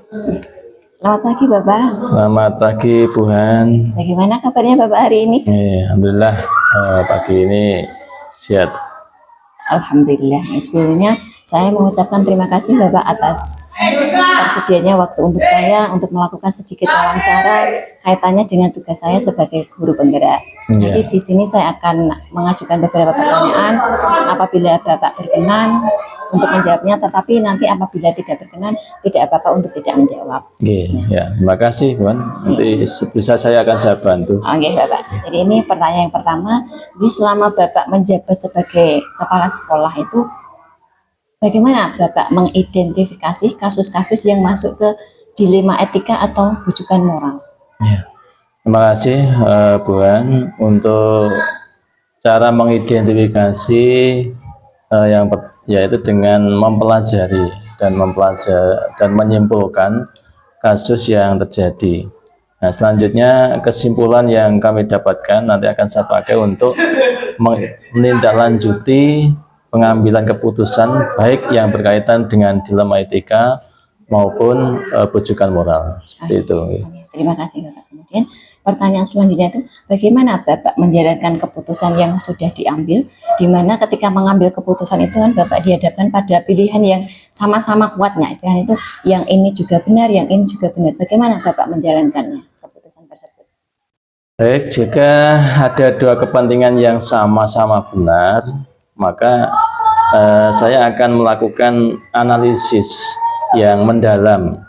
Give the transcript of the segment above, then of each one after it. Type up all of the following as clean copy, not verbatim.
Selamat pagi Bapak. Selamat pagi Bu Han. Bagaimana kabarnya Bapak hari ini? Alhamdulillah pagi ini sehat. Alhamdulillah. Sebelumnya saya mengucapkan terima kasih Bapak atas tersedianya waktu untuk saya untuk melakukan sedikit wawancara kaitannya dengan tugas saya sebagai guru penggerak. Nanti di sini saya akan mengajukan beberapa pertanyaan. Apabila Bapak berkenan untuk menjawabnya, tetapi nanti apabila tidak berkenan, tidak apa-apa untuk tidak menjawab. Ya, terima kasih Bu Han. Nanti bisa saya akan saya bantu. Oke Bapak. Jadi ini pertanyaan yang pertama. Jadi selama Bapak menjabat sebagai kepala sekolah itu, bagaimana Bapak mengidentifikasi kasus-kasus yang masuk ke dilema etika atau bujukan moral? Ya. Terima kasih Bu Han untuk cara mengidentifikasi yaitu dengan mempelajari dan menyimpulkan kasus yang terjadi. Nah, selanjutnya kesimpulan yang kami dapatkan nanti akan saya pakai untuk menindaklanjuti pengambilan keputusan baik yang berkaitan dengan dilema etika maupun bujukan moral. Seperti itu. Terima kasih Bapak. Kemudian pertanyaan selanjutnya itu, bagaimana Bapak menjalankan keputusan yang sudah diambil, di mana ketika mengambil keputusan itu kan Bapak dihadapkan pada pilihan yang sama-sama kuatnya, istilahnya itu yang ini juga benar, yang ini juga benar. Bagaimana Bapak menjalankannya, keputusan tersebut? Baik, jika ada dua kepentingan yang sama-sama benar, maka saya akan melakukan analisis yang mendalam.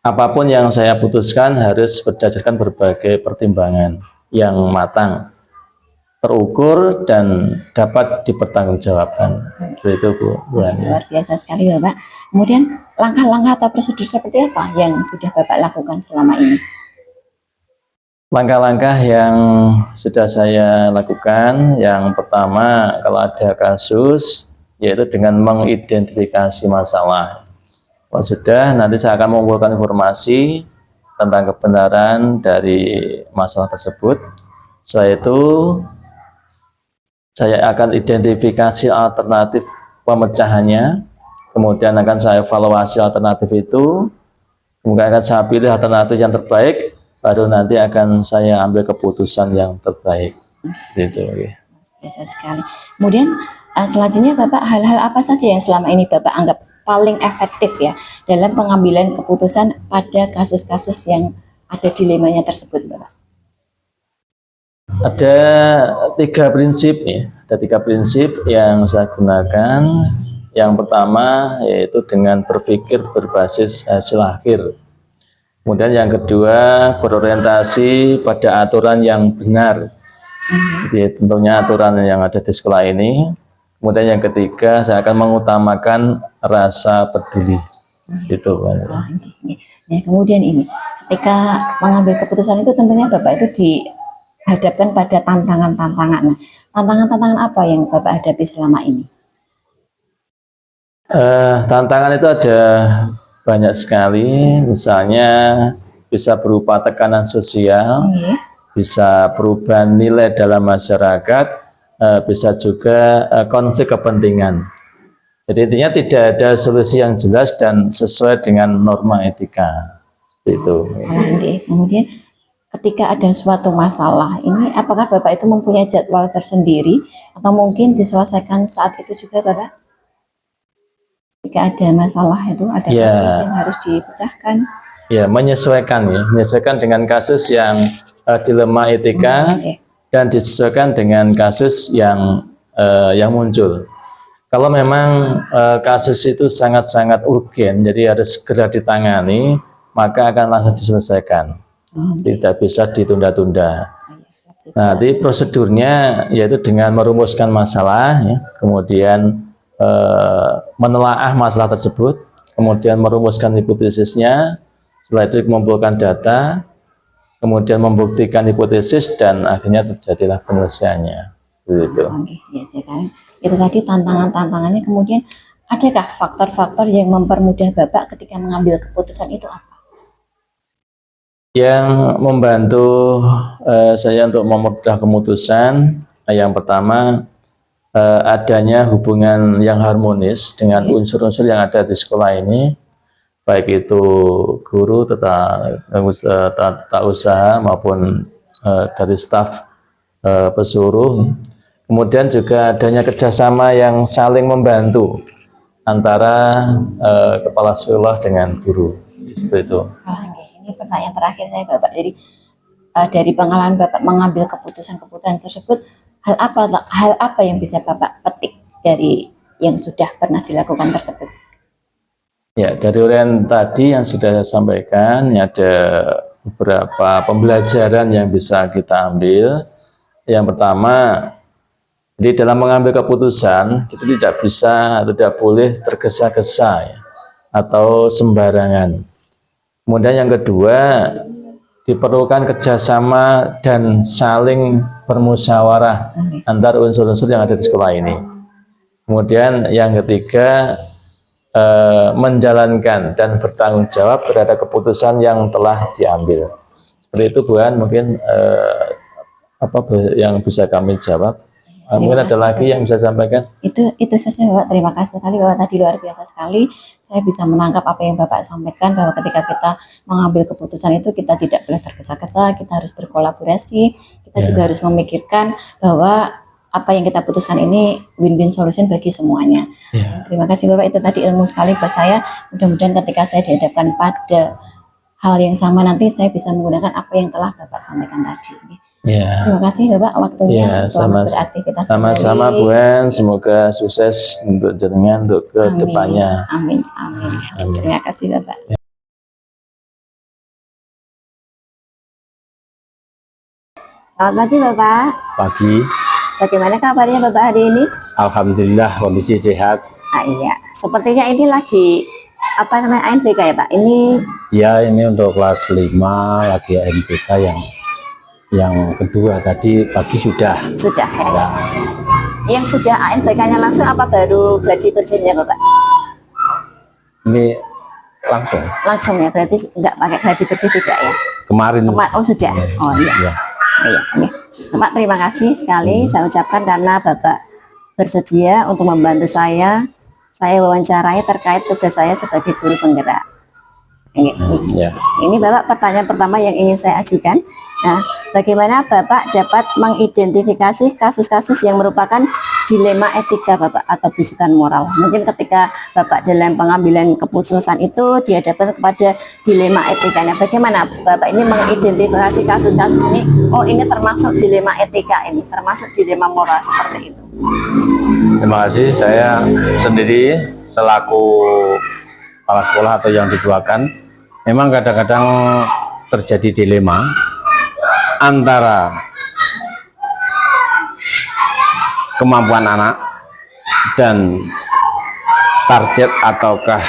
Apapun yang saya putuskan harus berdasarkan berbagai pertimbangan yang matang, terukur, dan dapat dipertanggungjawabkan. Itu Bu. Luar biasa sekali Bapak. Kemudian langkah-langkah atau prosedur seperti apa yang sudah Bapak lakukan selama ini? Langkah-langkah yang sudah saya lakukan, yang pertama kalau ada kasus, yaitu dengan mengidentifikasi masalah. Kalau sudah, nanti saya akan mengumpulkan informasi tentang kebenaran dari masalah tersebut. Setelah itu, saya akan identifikasi alternatif pemecahannya, kemudian akan saya evaluasi alternatif itu, kemudian akan saya pilih alternatif yang terbaik, baru nanti akan saya ambil keputusan yang terbaik. Gitu. Biasa sekali. Kemudian selanjutnya Bapak, hal-hal apa saja yang selama ini Bapak anggap paling efektif ya dalam pengambilan keputusan pada kasus-kasus yang ada dilemanya tersebut Bapak? Ada tiga prinsip ya, ada tiga prinsip yang saya gunakan. Yang pertama yaitu dengan berpikir berbasis hasil akhir. Kemudian yang kedua berorientasi pada aturan yang benar. Jadi tentunya aturan yang ada di sekolah ini. Kemudian yang ketiga saya akan mengutamakan rasa peduli. Itu. Nah, kemudian ini ketika mengambil keputusan itu tentunya Bapak itu dihadapkan pada tantangan-tantangan. Nah, tantangan-tantangan apa yang Bapak hadapi selama ini? Tantangan itu ada banyak sekali, misalnya bisa berupa tekanan sosial, bisa perubahan nilai dalam masyarakat, bisa juga konflik kepentingan. Jadi intinya tidak ada solusi yang jelas dan sesuai dengan norma etika. Itu. Kemudian ketika ada suatu masalah, ini apakah Bapak itu mempunyai jadwal tersendiri atau mungkin diselesaikan saat itu juga Bapak? Jika ada masalah itu ada kasus yang harus dipecahkan. Ya, menyesuaikan dengan kasus yang dilema etika dan disesuaikan dengan kasus yang muncul. Kalau memang kasus itu sangat-sangat urgen, jadi harus segera ditangani, maka akan langsung diselesaikan. Tidak bisa ditunda-tunda. Nah, di prosedurnya yaitu dengan merumuskan masalah, ya, kemudian menelaah masalah tersebut, kemudian merumuskan hipotesisnya, setelah itu mengumpulkan data, kemudian membuktikan hipotesis, dan akhirnya terjadilah penyelesaiannya. Gitu. Itu tadi tantangan-tantangannya. Kemudian adakah faktor-faktor yang mempermudah Bapak ketika mengambil keputusan itu apa? Yang membantu saya untuk memudah keputusan, yang pertama adanya hubungan yang harmonis dengan unsur-unsur yang ada di sekolah ini. baik itu guru, tata usaha maupun dari staf pesuruh. Kemudian juga adanya kerjasama yang saling membantu antara kepala sekolah dengan guru, seperti itu. Ini pertanyaan terakhir saya Bapak. Jadi dari pengalaman Bapak mengambil keputusan-keputusan tersebut, hal apa yang bisa Bapak petik dari yang sudah pernah dilakukan tersebut? Ya, dari uraian tadi yang sudah saya sampaikan, ada beberapa pembelajaran yang bisa kita ambil. Yang pertama, jadi dalam mengambil keputusan, kita tidak boleh tergesa-gesa ya, atau sembarangan. Kemudian yang kedua, diperlukan kerjasama dan saling bermusyawarah antar unsur-unsur yang ada di sekolah ini. Kemudian yang ketiga, menjalankan dan bertanggung jawab terhadap keputusan yang telah diambil. Seperti itu Bu An, mungkin apa yang bisa kami jawab. Mungkin ada lagi yang bisa sampaikan? Itu saja Bapak. Terima kasih sekali Bapak, tadi luar biasa sekali. Saya bisa menangkap apa yang Bapak sampaikan, bahwa ketika kita mengambil keputusan itu kita tidak boleh tergesa-gesa, kita harus berkolaborasi, kita juga harus memikirkan bahwa apa yang kita putuskan ini win-win solution bagi semuanya. Terima kasih Bapak, itu tadi ilmu sekali buat saya. Mudah-mudahan ketika saya dihadapkan pada hal yang sama nanti saya bisa menggunakan apa yang telah Bapak sampaikan tadi. Terima kasih Bapak waktunya, selamat beraktivitas. Sama-sama Bu An, semoga sukses untuk jenengan untuk ke depannya. Amin. Terima kasih Bapak. Selamat pagi Bapak. Pagi. Bagaimana kabarnya Bapak hari ini? Alhamdulillah kondisi sehat. Iya, sepertinya ini lagi ANBK ya Pak? Ini untuk kelas 5 lagi ANBK yang kedua, tadi pagi sudah ya. Yang sudah ANBK-nya langsung apa baru gladi bersihnya Bapak? Ini langsung ya, berarti enggak pakai gladi bersih tidak ya? Kemarin. Oh sudah. Oh iya. Iya. Bapak terima kasih sekali saya ucapkan karena Bapak bersedia untuk membantu saya wawancarai terkait tugas saya sebagai guru penggerak. Ini Bapak pertanyaan pertama yang ingin saya ajukan. Nah, bagaimana Bapak dapat mengidentifikasi kasus-kasus yang merupakan dilema etika Bapak atau bisikan moral? Mungkin ketika Bapak dalam pengambilan keputusan itu dihadapkan kepada dilema etikanya. Bagaimana Bapak ini mengidentifikasi kasus-kasus ini? Oh, ini termasuk dilema etika, ini termasuk dilema moral, seperti itu. Terima kasih. Saya sendiri selaku kepala sekolah atau yang dituakan, memang kadang-kadang terjadi dilema antara kemampuan anak dan target ataukah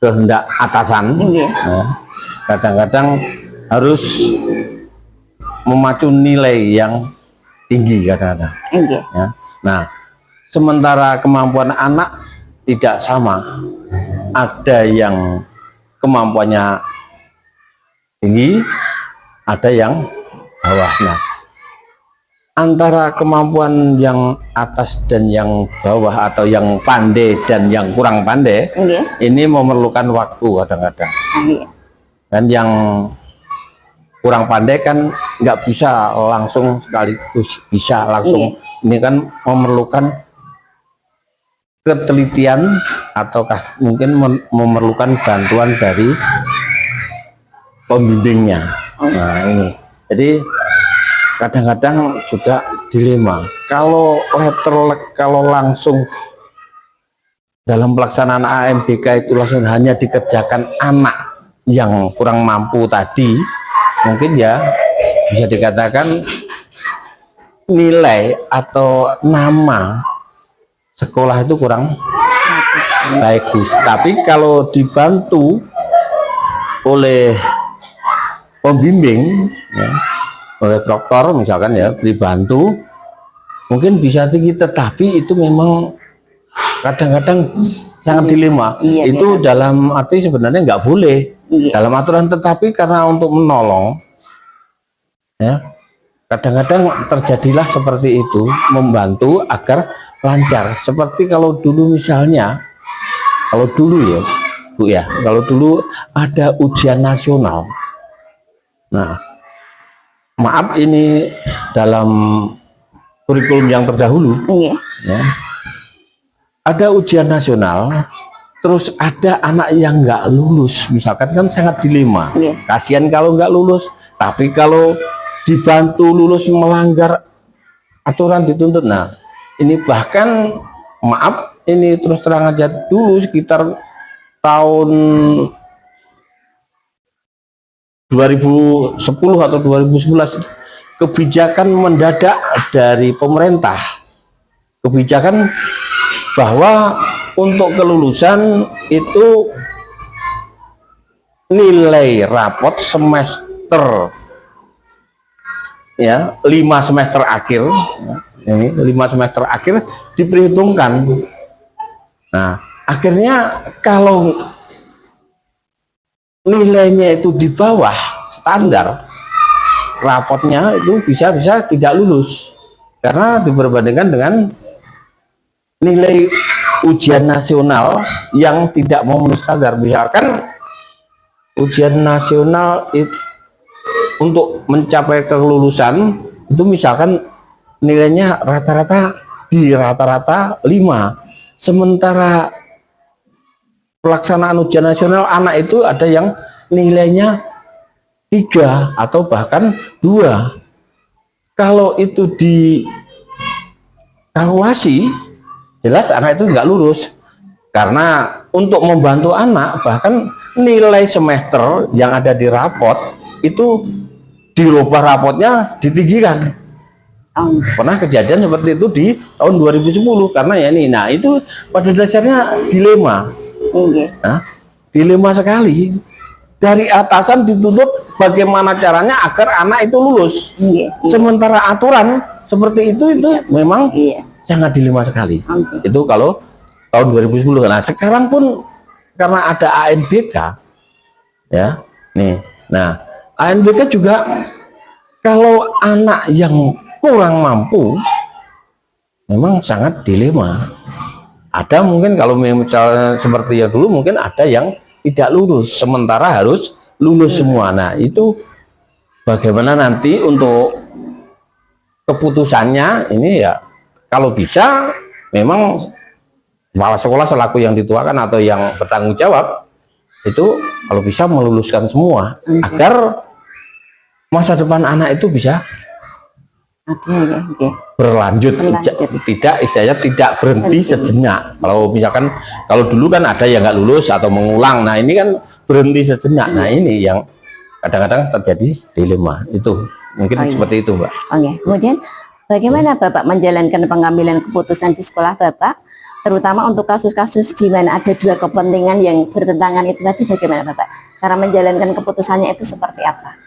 kehendak atasan. Kadang-kadang harus memacu nilai yang tinggi kadang-kadang. Nah, sementara kemampuan anak tidak sama, ada yang kemampuannya tinggi, ada yang bawah. Nah, antara kemampuan yang atas dan yang bawah atau yang pandai dan yang kurang pandai, ini memerlukan waktu kadang-kadang. Dan yang kurang pandai kan nggak bisa langsung sekaligus bisa langsung. Ini kan memerlukan ketelitian ataukah mungkin memerlukan bantuan dari pembimbingnya. Nah ini, jadi kadang-kadang juga dilema. Kalau langsung dalam pelaksanaan ANBK itu langsung hanya dikerjakan anak yang kurang mampu tadi, mungkin ya bisa dikatakan nilai atau nama sekolah itu kurang bagus. Tapi kalau dibantu oleh pembimbing, oleh dokter misalkan ya, dibantu mungkin bisa tinggi. Tetapi itu memang kadang-kadang sangat dilema. Itu dalam arti sebenarnya nggak boleh dalam aturan, tetapi karena untuk menolong ya, kadang-kadang terjadilah seperti itu, membantu agar lancar. Seperti kalau dulu misalnya, kalau dulu ya Bu ya, kalau dulu ada ujian nasional. Nah, maaf ini dalam kurikulum yang terdahulu, Nggih. ya, ada ujian nasional, terus ada anak yang nggak lulus, misalkan kan sangat dilema. Nggih. Kasihan kalau nggak lulus, tapi kalau dibantu lulus melanggar aturan dituntut. Nah, ini bahkan maaf ini terus terang aja dulu sekitar tahun 2010 atau 2011 kebijakan mendadak dari pemerintah, kebijakan bahwa untuk kelulusan itu nilai rapot semester ya 5 semester akhir, ini 5 semester akhir diperhitungkan. Nah, akhirnya kalau nilainya itu di bawah standar, rapotnya itu bisa tidak lulus karena diperbandingkan dengan nilai ujian nasional yang tidak memenuhi standar. Misalkan ujian nasional itu untuk mencapai kelulusan itu misalkan nilainya rata-rata 5, sementara pelaksanaan ujian nasional anak itu ada yang nilainya 3 atau bahkan 2. Kalau itu dikalkulasi, jelas anak itu nggak lulus. Karena untuk membantu anak, bahkan nilai semester yang ada di rapot itu dirubah rapotnya ditinggikan. Pernah kejadian seperti itu di tahun 2010 karena ya ini. Nah, itu pada dasarnya dilema. Nah, dilema sekali. Dari atasan dituntut bagaimana caranya agar anak itu lulus. Sementara aturan seperti itu memang sangat dilema sekali. Itu kalau tahun 2010. Nah, sekarang pun karena ada ANBK ya. Nih. Nah, ANBK juga kalau anak yang kurang mampu memang sangat dilema. Ada mungkin kalau misalnya seperti ya dulu mungkin ada yang tidak lulus, sementara harus lulus semua. Nah, itu bagaimana nanti untuk keputusannya ini ya, kalau bisa memang kepala sekolah selaku yang dituakan atau yang bertanggung jawab itu kalau bisa meluluskan semua agar masa depan anak itu bisa berlanjut. Tidak istilahnya tidak berhenti sejenak. Kalau misalkan kalau dulu kan ada yang nggak lulus atau mengulang, nah ini kan berhenti sejenak. Nah, ini yang kadang-kadang terjadi dilema itu mungkin seperti itu, Mbak. Kemudian bagaimana Bapak menjalankan pengambilan keputusan di sekolah Bapak, terutama untuk kasus-kasus di mana ada dua kepentingan yang bertentangan itu tadi, bagaimana Bapak cara menjalankan keputusannya itu seperti apa?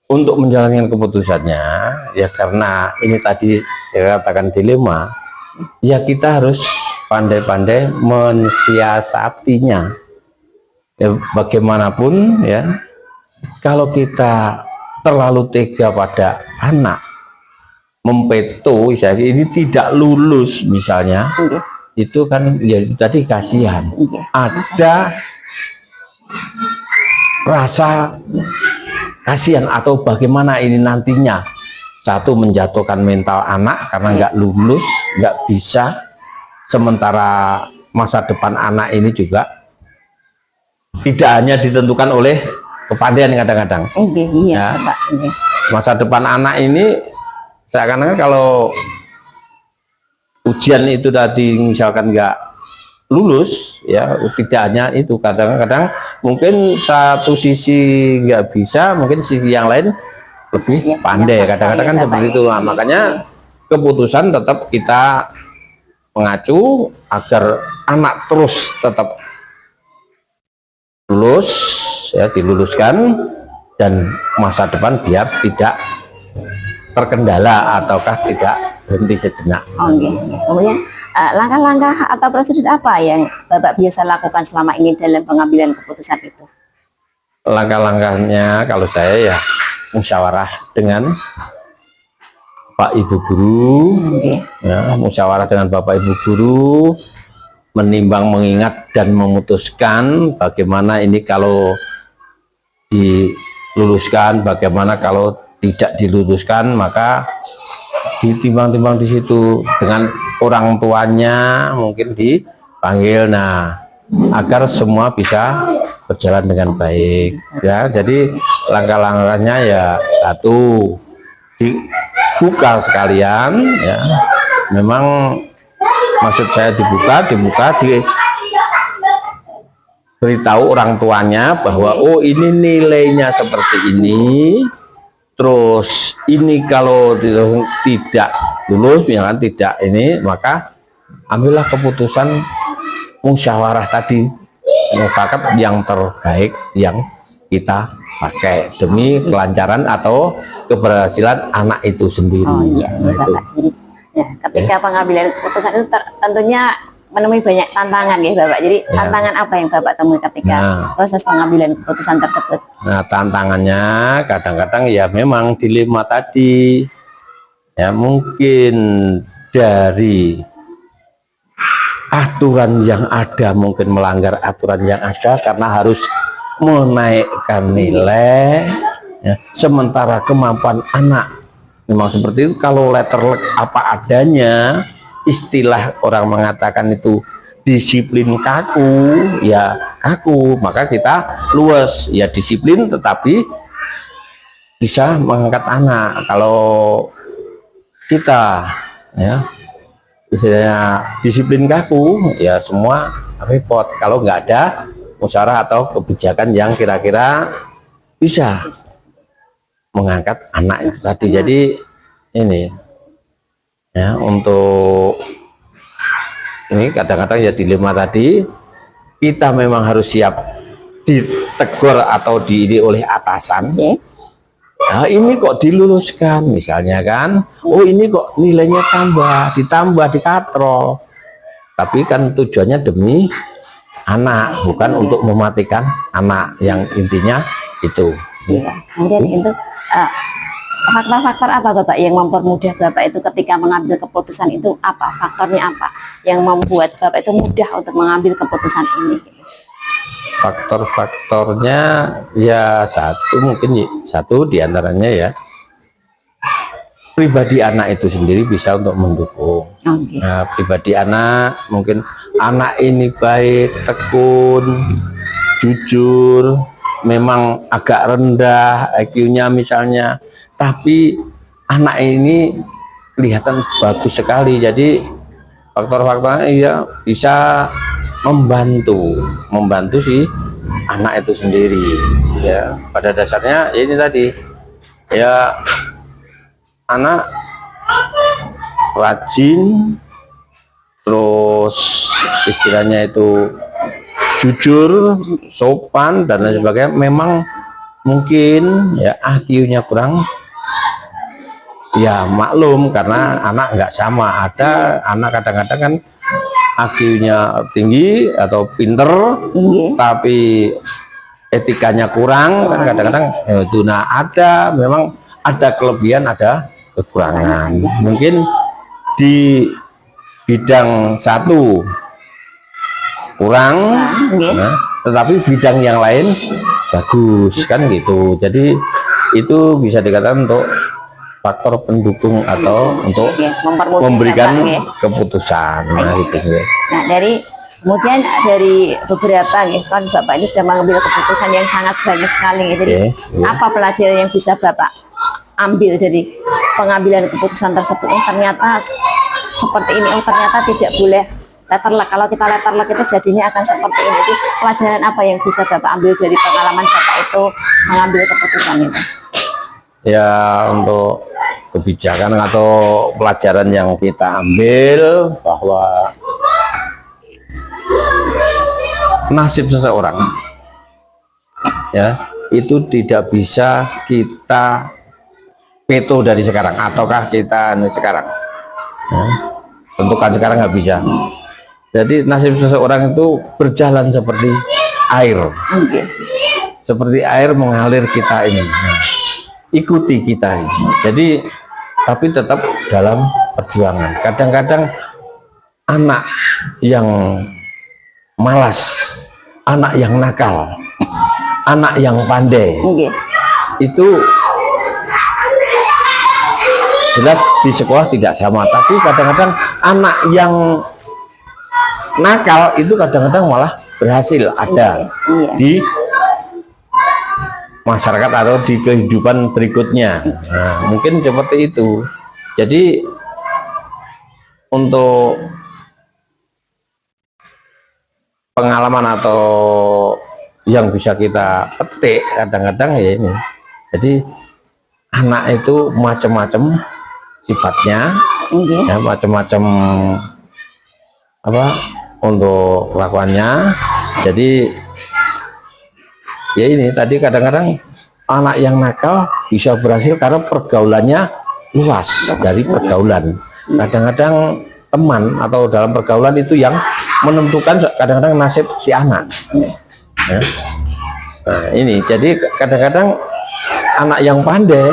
Untuk menjalankan keputusannya ya, karena ini tadi saya katakan dilema ya, kita harus pandai-pandai mensiasatinya ya. Bagaimanapun ya, kalau kita terlalu tega pada anak, mempeto misalnya ini tidak lulus misalnya, itu kan ya tadi kasihan, ada rasa kasihan atau bagaimana ini nantinya. Satu, menjatuhkan mental anak karena nggak lulus, nggak bisa, sementara masa depan anak ini juga tidak hanya ditentukan oleh kepandaian kadang-kadang. Ya, masa depan anak ini seakan-akan kalau ujian itu tadi misalkan nggak lulus ya, tidak hanya itu, kadang-kadang mungkin satu sisi nggak bisa, mungkin sisi yang lain lebih pandai, kadang-kadang kan seperti itu. Nah, makanya keputusan tetap kita mengacu agar anak terus tetap lulus ya, diluluskan, dan masa depan biar tidak terkendala ataukah tidak berhenti sejenak. Kemudian langkah-langkah atau prosedur apa yang Bapak biasa lakukan selama ini dalam pengambilan keputusan itu? Langkah-langkahnya kalau saya ya musyawarah dengan Pak Ibu Guru, ya, musyawarah dengan Bapak Ibu Guru, menimbang, mengingat dan memutuskan bagaimana ini kalau diluluskan, bagaimana kalau tidak diluluskan, maka ditimbang-timbang di situ dengan orang tuanya mungkin dipanggil, nah agar semua bisa berjalan dengan baik ya. Jadi langkah-langkahnya ya satu, dibuka sekalian ya, memang maksud saya dibuka beritahu orang tuanya bahwa oh ini nilainya seperti ini, terus ini kalau tidak lulus misalkan tidak ini, maka ambillah keputusan musyawarah tadi, mufakat yang terbaik yang kita pakai demi kelancaran atau keberhasilan anak itu sendiri. Oh iya, Nah, itu. Bapak. Jadi, ya, ketika pengambilan keputusan itu tentunya menemui banyak tantangan ya Bapak. Jadi tantangan apa yang Bapak temui ketika proses pengambilan keputusan tersebut? Nah, tantangannya kadang-kadang ya memang dilema tadi. Ya mungkin dari aturan yang ada, mungkin melanggar aturan yang ada karena harus menaikkan nilai ya, sementara kemampuan anak memang seperti itu. Kalau letterlek apa adanya, istilah orang mengatakan itu disiplin kaku, ya kaku, maka kita luas ya disiplin tetapi bisa mengangkat anak. Kalau kita ya istilahnya disiplin kaku, ya semua repot kalau nggak ada musyawarah atau kebijakan yang kira-kira bisa mengangkat anak itu tadi. Jadi ini ya, untuk ini kadang-kadang ya dilema tadi, kita memang harus siap ditegur atau diidi oleh atasan. Nah ini kok diluluskan misalnya kan, oh ini kok nilainya ditambah dikatrol, tapi kan tujuannya demi anak, bukan untuk mematikan anak, yang intinya itu. Iya. Kemudian itu faktor-faktor apa Bapak yang mempermudah Bapak itu ketika mengambil keputusan itu, apa faktornya apa yang membuat Bapak itu mudah untuk mengambil keputusan ini? Faktor-faktornya ya satu diantaranya ya pribadi anak itu sendiri bisa untuk mendukung. Nah, pribadi anak, mungkin anak ini baik, tekun, jujur, memang agak rendah IQ-nya misalnya, tapi anak ini kelihatan bagus sekali. Jadi faktor-faktornya ya bisa membantu si anak itu sendiri ya. Pada dasarnya ya ini tadi ya, anak rajin, terus istilahnya itu jujur, sopan dan lain sebagainya. Memang mungkin ya IQ-nya kurang, ya maklum karena anak nggak sama. Ada anak kadang-kadang kan IQ-nya tinggi atau pinter, tapi etikanya kurang kan kadang-kadang itu. Nah memang ada kelebihan, ada kekurangan. Mungkin di bidang satu kurang, nah, tetapi bidang yang lain bagus kan gitu. Jadi itu bisa dikatakan untuk faktor pendukung atau untuk memberikan keputusan. Nah, gitu, ya. Nah, kemudian dari beberapa kan Bapak ini sudah mengambil keputusan yang sangat banyak sekali. Jadi apa pelajaran yang bisa Bapak ambil dari pengambilan keputusan tersebut? Oh ternyata seperti ini, oh ternyata tidak boleh letterlek. Kalau kita letterlek itu jadinya akan seperti ini. Jadi pelajaran apa yang bisa Bapak ambil dari pengalaman Bapak itu mengambil keputusan itu? Ya, untuk kebijakan atau pelajaran yang kita ambil bahwa nasib seseorang ya itu tidak bisa kita veto dari sekarang ataukah kita sekarang ya, tentukan sekarang nggak bisa. Jadi nasib seseorang itu berjalan seperti air, seperti air mengalir kita ini. Nah, ikuti kita ini. Jadi tapi tetap dalam perjuangan. Kadang-kadang anak yang malas, anak yang nakal, anak yang pandai, Nggih. itu jelas di sekolah tidak sama. Tapi kadang-kadang anak yang nakal itu kadang-kadang malah berhasil ada Iya. di masyarakat atau di kehidupan berikutnya. Nah, mungkin seperti itu. Jadi untuk pengalaman atau yang bisa kita petik kadang-kadang ya ini. Jadi anak itu macam-macam sifatnya, Nggih. ya macam-macam apa untuk kelakuannya. Jadi ya ini tadi kadang-kadang anak yang nakal bisa berhasil karena pergaulannya luas dari pergaulan. Kadang-kadang teman atau dalam pergaulan itu yang menentukan kadang-kadang nasib si anak. Ya. Nah ini jadi kadang-kadang anak yang pandai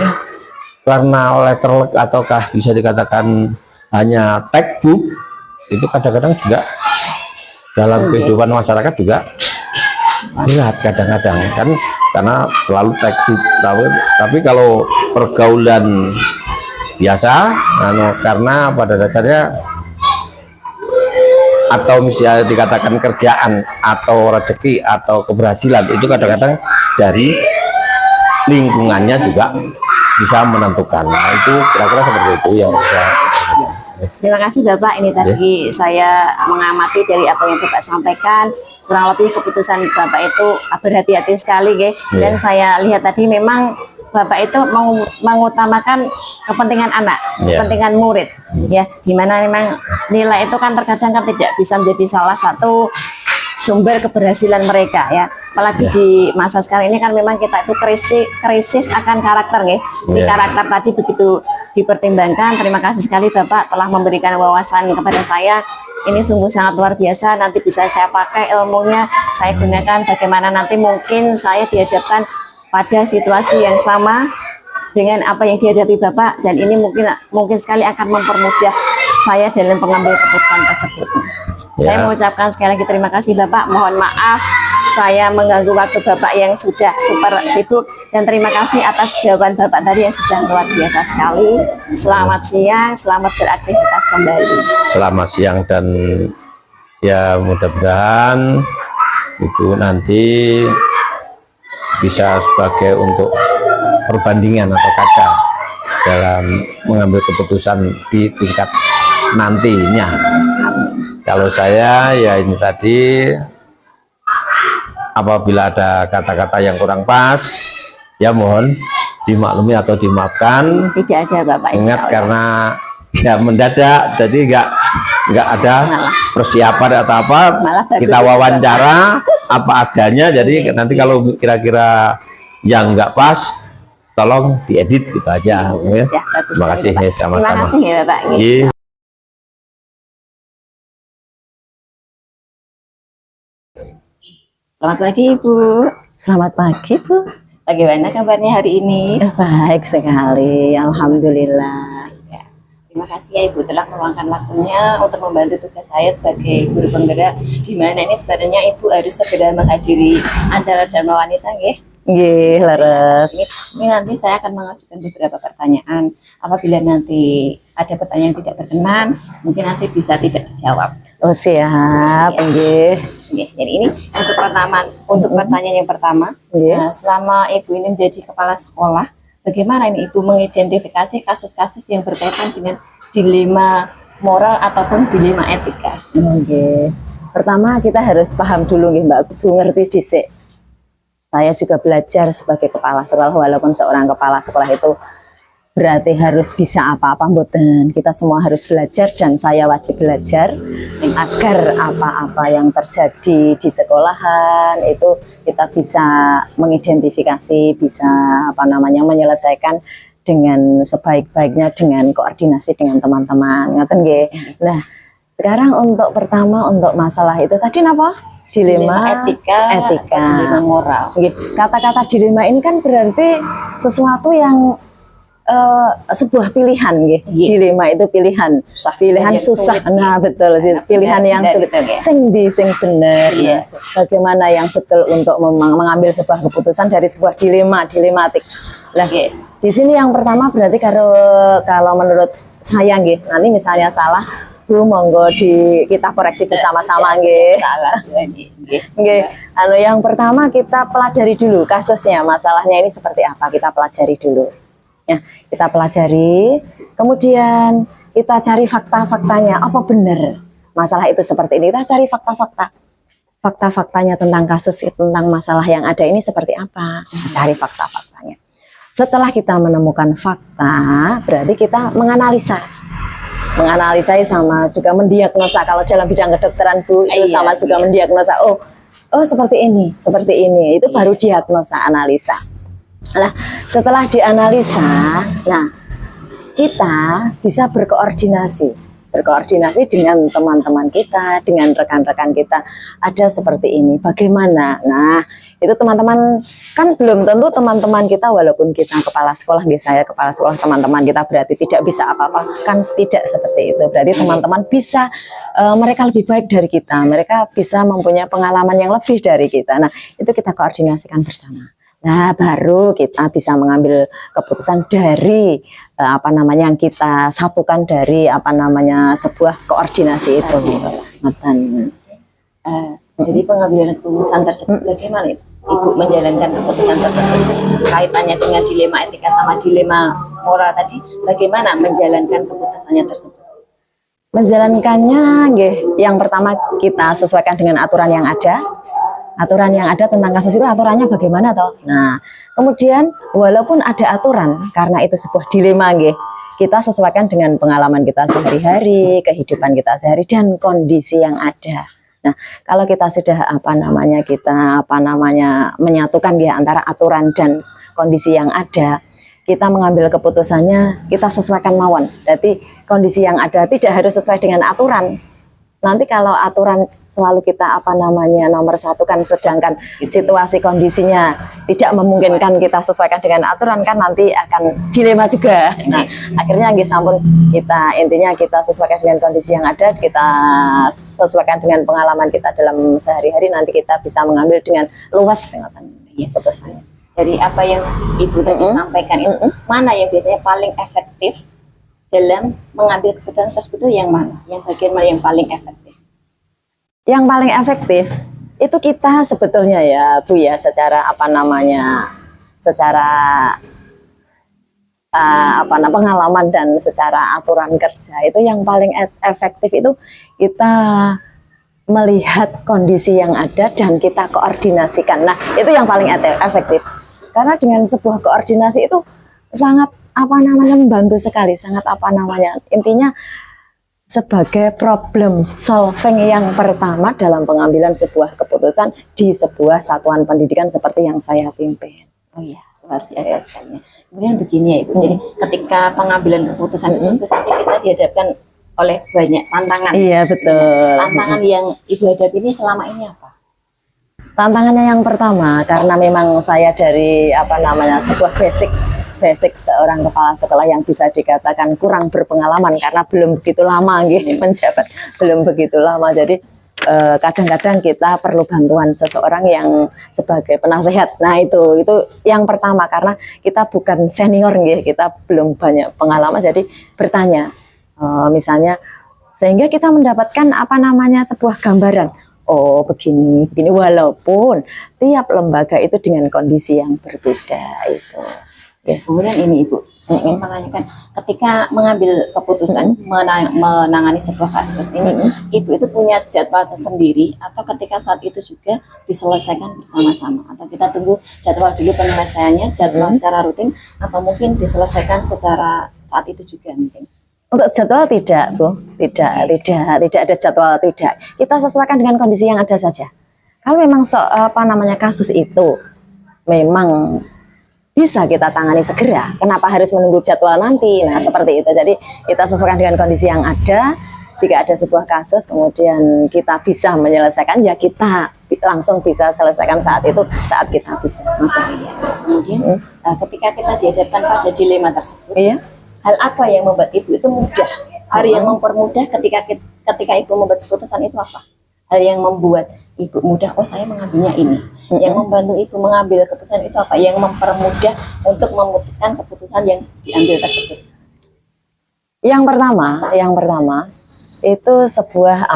karena letterlek ataukah bisa dikatakan hanya textbook itu kadang-kadang juga dalam kehidupan masyarakat juga berat kadang-kadang kan karena selalu textbook. Tapi kalau pergaulan biasa karena pada dasarnya atau misalnya dikatakan kerjaan atau rezeki atau keberhasilan itu kadang-kadang dari lingkungannya juga bisa menentukan. Nah, itu kira-kira seperti itu yang bisa. Terima kasih Bapak. Ini tadi saya mengamati dari apa yang Bapak sampaikan. Kurang lebih keputusan Bapak itu berhati-hati sekali, dan saya lihat tadi memang Bapak itu mengutamakan kepentingan anak, kepentingan murid, ya. Dimana memang nilai itu kan terkadang kan tidak bisa menjadi salah satu sumber keberhasilan mereka, ya. Apalagi di masa sekarang ini kan memang kita itu krisis akan karakter, ya. Di karakter tadi begitu dipertimbangkan. Terima kasih sekali Bapak telah memberikan wawasan kepada saya. Ini sungguh sangat luar biasa. Nanti bisa saya pakai ilmunya, saya gunakan bagaimana nanti mungkin saya dihadapkan pada situasi yang sama dengan apa yang dihadapi Bapak, dan ini mungkin sekali akan mempermudah saya dalam pengambil keputusan tersebut. Saya mengucapkan sekali lagi terima kasih Bapak. Mohon maaf saya mengganggu waktu Bapak yang sudah super sibuk, dan terima kasih atas jawaban Bapak tadi yang sudah luar biasa sekali. Selamat siang, selamat beraktivitas kembali. Selamat siang, dan ya mudah-mudahan itu nanti bisa sebagai untuk perbandingan atau kaca dalam mengambil keputusan di tingkat nantinya. Kalau saya ya ini tadi, apabila ada kata-kata yang kurang pas ya mohon dimaklumi atau dimaafkan. Tidak ada Bapak, ingat karena ya mendadak, jadi nggak ada persiapan atau apa, kita wawancara apa adanya. Jadi nanti kalau kira-kira yang nggak pas tolong diedit gitu aja. Ya. Terima kasih, sama-sama. Terima kasih ya Bapak. Selamat pagi Ibu. Selamat pagi Bu. Bagaimana kabarnya hari ini? Baik sekali, alhamdulillah. Ya, terima kasih ya Ibu telah meluangkan waktunya untuk membantu tugas saya sebagai guru penggerak, di mana ini sebenarnya Ibu harus segera menghadiri acara Dharma Wanita, nggih? Nggih, leres. Ini nanti saya akan mengajukan beberapa pertanyaan. Apabila nanti ada pertanyaan yang tidak berkenan, mungkin nanti bisa tidak dijawab. Oh siap, nggih. Jadi ini untuk pertanyaan yang pertama. Nah, selama Ibu ini menjadi kepala sekolah, bagaimana ini Ibu mengidentifikasi kasus-kasus yang berkaitan dengan dilema moral ataupun dilema etika? Nggih. Pertama kita harus paham dulu nggih Mbak, kudu ngerti dhisik. Saya juga belajar sebagai kepala sekolah, walaupun seorang kepala sekolah itu berarti harus bisa apa-apa mboten. Kita semua harus belajar, dan saya wajib belajar agar apa-apa yang terjadi di sekolahan itu kita bisa mengidentifikasi, bisa menyelesaikan dengan sebaik-baiknya dengan koordinasi dengan teman-teman. Ngoten nggih. Nah, sekarang untuk pertama untuk masalah itu tadi napa? Dilema etika. Dilema moral. Kata-kata dilema ini kan berarti sesuatu yang sebuah pilihan gitu. Iya. Dilema itu pilihan, pilihan yang susah. sulit. Nah, betul sih, Nah, pilihan benar, yang benar, sulit. betul, ya. Sing benar. Iya. Bagaimana yang betul untuk mengambil sebuah keputusan dari sebuah dilematik. Nah, Iya. di sini yang pertama berarti kalau menurut saya nggih, nanti misalnya salah, Bu monggo kita koreksi bersama-sama nggih. Salah. Nggih. Nggih, yang pertama kita pelajari dulu kasusnya, masalahnya ini seperti apa, kita pelajari dulu. Ya, kita pelajari, kemudian kita cari fakta-faktanya, apa benar masalah itu seperti ini. Kita cari fakta-faktanya tentang kasus, tentang masalah yang ada ini seperti apa. Cari fakta-faktanya. Setelah kita menemukan fakta, berarti kita menganalisa sama juga mendiagnosa. Kalau dalam bidang kedokteran Bu itu Iya, sama juga mendiagnosa. Oh seperti ini itu baru diagnosa, analisa. Nah, setelah dianalisa, nah kita bisa berkoordinasi dengan teman-teman kita, dengan rekan-rekan kita. Ada seperti ini, bagaimana? Nah, itu teman-teman kan belum tentu teman-teman kita, walaupun kita kepala sekolah, saya kepala sekolah, teman-teman kita berarti tidak bisa apa-apa, kan tidak seperti itu. Berarti teman-teman bisa, mereka lebih baik dari kita, mereka bisa mempunyai pengalaman yang lebih dari kita. Nah, itu kita koordinasikan bersama. Nah, baru kita bisa mengambil keputusan dari yang kita satukan dari sebuah koordinasi itu. Jadi pengambilan keputusan tersebut bagaimana Ibu menjalankan keputusan tersebut, kaitannya dengan dilema etika sama dilema moral tadi, bagaimana menjalankan keputusannya tersebut? Menjalankannya, yang pertama kita sesuaikan dengan aturan yang ada. Aturan yang ada tentang kasus itu, aturannya bagaimana toh? Nah, kemudian walaupun ada aturan, karena itu sebuah dilema, kita sesuaikan dengan pengalaman kita sehari-hari, kehidupan kita sehari dan kondisi yang ada. Nah, kalau kita sudah menyatukan antara aturan dan kondisi yang ada, kita mengambil keputusannya, kita sesuaikan mawon. Jadi kondisi yang ada tidak harus sesuai dengan aturan. Nanti kalau aturan selalu kita nomor satukan, sedangkan situasi kondisinya tidak memungkinkan kita sesuaikan dengan aturan, kan nanti akan dilema juga. Nah, akhirnya sampun intinya kita sesuaikan dengan kondisi yang ada, kita sesuaikan dengan pengalaman kita dalam sehari-hari, nanti kita bisa mengambil dengan luas keputusan. Dari apa yang Ibu tadi sampaikan itu, mana yang biasanya paling efektif dalam mengambil keputusan tersebut, yang mana? Yang bagian mana yang paling efektif? Yang paling efektif itu kita sebetulnya ya Bu ya, secara pengalaman dan secara aturan kerja itu yang paling efektif itu kita melihat kondisi yang ada dan kita koordinasikan. Nah, itu yang paling efektif. Karena dengan sebuah koordinasi itu sangat membantu sekali, sangat intinya sebagai problem solving yang pertama dalam pengambilan sebuah keputusan di sebuah satuan pendidikan seperti yang saya pimpin. Oh iya, luar biasa sekali. Kemudian begini ya Ibu, jadi ketika pengambilan keputusan itu tentu saja kita dihadapkan oleh banyak tantangan. Iya, betul. Tantangan yang Ibu hadapi ini selama ini apa? Tantangannya yang pertama, karena memang saya dari sebuah basic seorang kepala sekolah yang bisa dikatakan kurang berpengalaman karena belum begitu lama menjabat, belum begitu lama. Jadi kadang-kadang kita perlu bantuan seseorang yang sebagai penasehat. Nah, itu yang pertama, karena kita bukan senior kita belum banyak pengalaman, jadi bertanya misalnya sehingga kita mendapatkan sebuah gambaran. Oh, begini, walaupun tiap lembaga itu dengan kondisi yang berbeda itu. Kemudian ini Ibu, saya ingin menanyakan, ketika mengambil keputusan menangani sebuah kasus ini, Ibu itu punya jadwal tersendiri atau ketika saat itu juga diselesaikan bersama-sama, atau kita tunggu jadwal dulu penyelesaiannya, jadwal secara rutin, atau mungkin diselesaikan secara saat itu juga mungkin? Untuk jadwal tidak, Bu, tidak ada jadwal, tidak. Kita sesuaikan dengan kondisi yang ada saja. Kalau memang kasus itu memang bisa kita tangani segera, kenapa harus menunggu jadwal nanti? Nah, seperti itu. Jadi kita sesuaikan dengan kondisi yang ada. Jika ada sebuah kasus kemudian kita bisa menyelesaikan, ya kita langsung bisa selesaikan saat itu, saat kita bisa. Kemudian ketika kita dihadapkan pada dilema tersebut, Iya. hal apa yang membuat ibu itu mudah? Hal yang mempermudah ketika ibu membuat keputusan itu apa? Hal yang membuat ibu mudah, oh saya mengambilnya ini. Yang membantu ibu mengambil keputusan itu apa? Yang mempermudah untuk memutuskan keputusan yang diambil tersebut. Yang pertama itu sebuah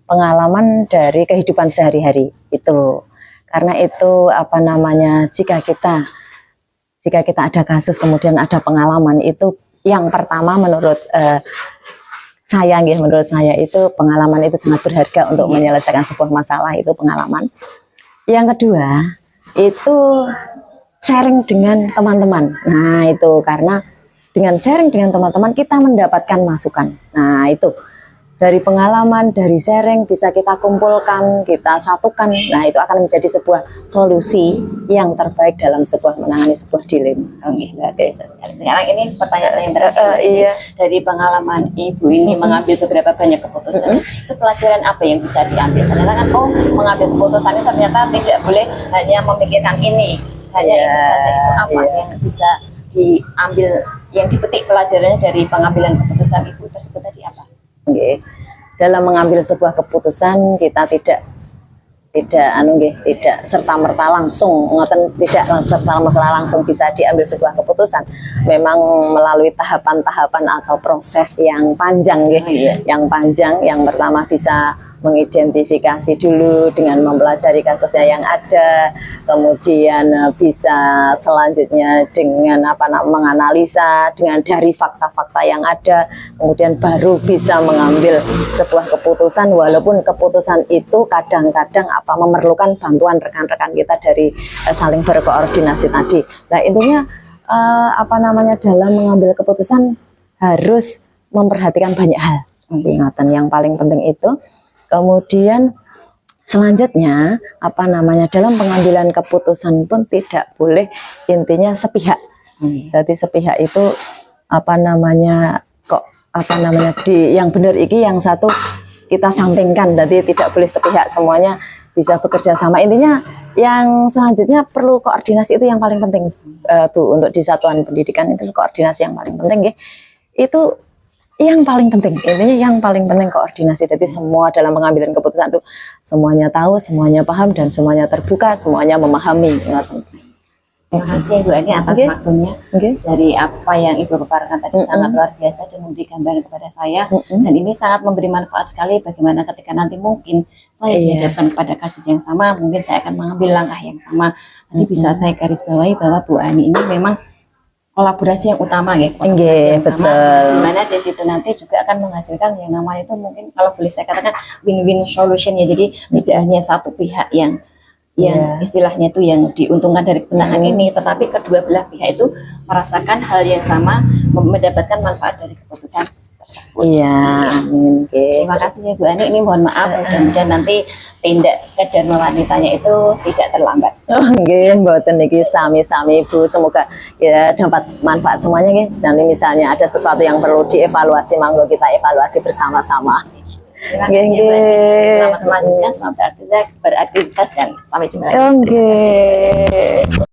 pengalaman dari kehidupan sehari-hari itu. Karena itu jika kita ada kasus kemudian ada pengalaman, itu yang pertama menurut saya itu pengalaman itu sangat berharga untuk menyelesaikan sebuah masalah, itu pengalaman. Yang kedua itu sharing dengan teman-teman. Nah itu karena dengan sharing dengan teman-teman kita mendapatkan masukan. Nah itu dari pengalaman, dari sharing bisa kita kumpulkan, kita satukan. Nah itu akan menjadi sebuah solusi yang terbaik dalam sebuah menangani sebuah dilema. Oke, luar biasa sekali. Sekarang ini pertanyaan yang terakhir. Iya. Dari pengalaman ibu ini mengambil beberapa banyak keputusan, itu pelajaran apa yang bisa diambil? Ternyata kan, mengambil keputusan itu ternyata tidak boleh hanya memikirkan ini, hanya ini saja. Itu apa yang bisa diambil, yang dipetik pelajarannya dari pengambilan keputusan ibu tersebut tadi apa? Okay. Dalam mengambil sebuah keputusan kita tidak serta-merta langsung bisa diambil sebuah keputusan. Memang melalui tahapan-tahapan atau proses yang panjang yang pertama bisa mengidentifikasi dulu dengan mempelajari kasusnya yang ada, kemudian bisa selanjutnya dengan menganalisa dengan dari fakta-fakta yang ada, kemudian baru bisa mengambil sebuah keputusan, walaupun keputusan itu kadang-kadang memerlukan bantuan rekan-rekan kita dari saling berkoordinasi tadi. Nah intinya dalam mengambil keputusan harus memperhatikan banyak hal. Ingatan yang paling penting itu. Kemudian selanjutnya dalam pengambilan keputusan pun tidak boleh intinya sepihak. Jadi sepihak itu yang benar iki yang satu kita sampingkan. Jadi tidak boleh sepihak, semuanya bisa bekerja sama. Intinya yang selanjutnya perlu koordinasi, itu yang paling penting untuk di satuan pendidikan itu koordinasi yang paling penting itu yang paling penting, intinya yang paling penting koordinasi. Jadi semua dalam pengambilan keputusan itu semuanya tahu, semuanya paham, dan semuanya terbuka, semuanya memahami. Terima kasih Ibu Ani atas waktunya. Dari apa yang Ibu paparkan tadi sangat luar biasa dan memberi gambaran kepada saya. Dan ini sangat memberi manfaat sekali bagaimana ketika nanti mungkin saya dihadapkan pada kasus yang sama, mungkin saya akan mengambil langkah yang sama. Nanti bisa saya garis bawahi bahwa Bu Ani ini memang kolaborasi yang utama kolaborasi yang utama, dimana di situ nanti juga akan menghasilkan yang namanya itu mungkin kalau boleh saya katakan win-win solution ya. Jadi tidak hanya satu pihak yang istilahnya itu yang diuntungkan dari kebenangan ini, tetapi kedua belah pihak itu merasakan hal yang sama, mendapatkan manfaat dari keputusan tersebut. Iya, amin. Terima kasih ya Bu Ani. Ini mohon maaf mudah-mudahan nanti tindak Dharma Wanitanya itu tidak terlambat. Mboten niki sami-sami Bu, semoga ya dapat manfaat semuanya Nanti misalnya ada sesuatu yang perlu dievaluasi, monggo kita evaluasi bersama-sama. Terima kasih Bu Ani. Selamat melanjutkan, selamat beraktivitas dan sampai jumpa lagi.